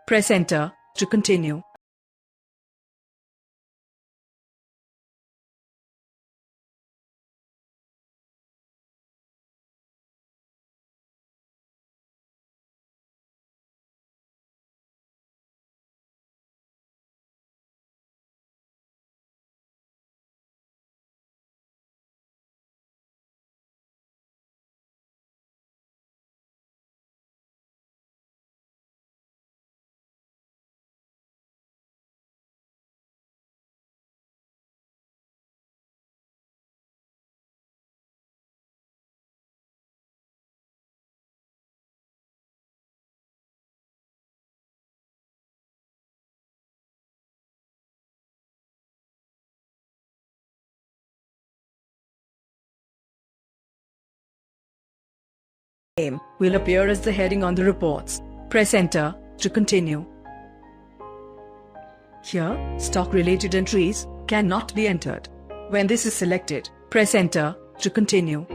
Press enter to continue. Name will appear as the heading on the reports. Press enter to continue. Here, stock-related entries cannot be entered. When this is selected, press enter to continue.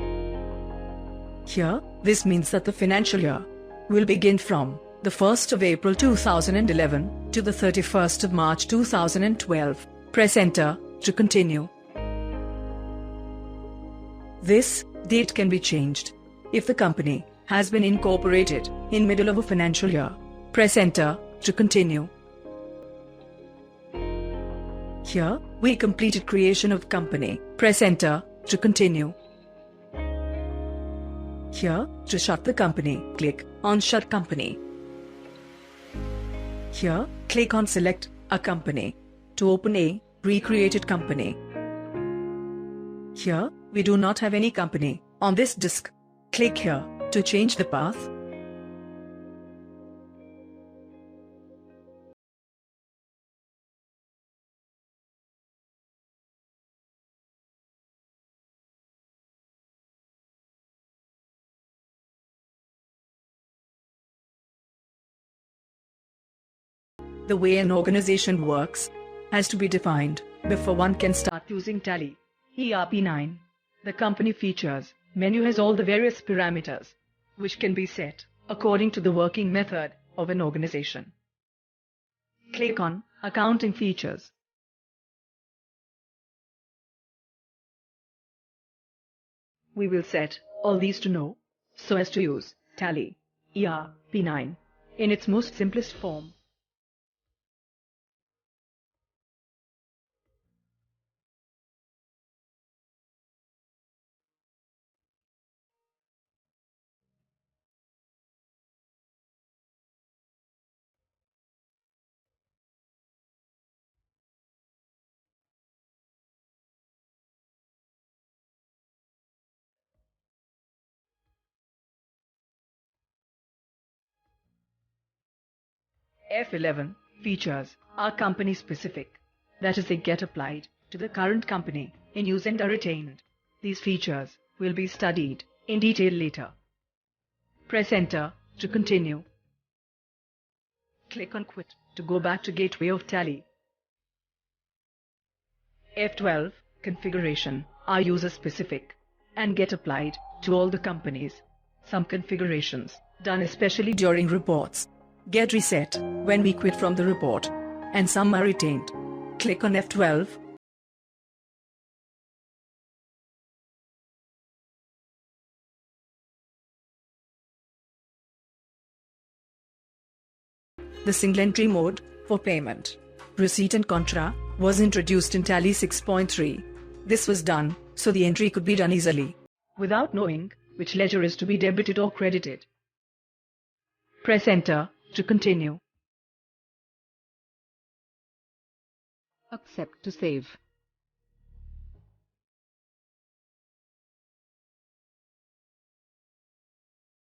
Here, this means that the financial year will begin from the 1st of April 2011 to the 31st of March 2012. Press enter to continue. This date can be changed if the company has been incorporated in middle of a financial year. Press enter to continue. Here, we completed creation of company. Press enter to continue. Here, to shut the company, click on Shut Company. Here, click on Select a Company to open a recreated company. Here, we do not have any company on this disk. Click here to change the path. The way an organization works has to be defined before one can start using Tally ERP9. The company features menu has all the various parameters which can be set according to the working method of an organization. Click on Accounting Features. We will set all these to no so as to use Tally ERP9 in its most simplest form. F11 features are company specific, that is, they get applied to the current company in use and are retained. These features will be studied in detail later. Press enter to continue. Click on Quit to go back to Gateway of Tally. F12 configuration are user specific and get applied to all the companies. Some configurations done especially during reports get reset when we quit from the report, and some are retained. Click on F12. The single entry mode for payment, receipt and contra was introduced in Tally 6.3. This was done so the entry could be done easily without knowing which ledger is to be debited or credited. Press enter to continue. Accept to save.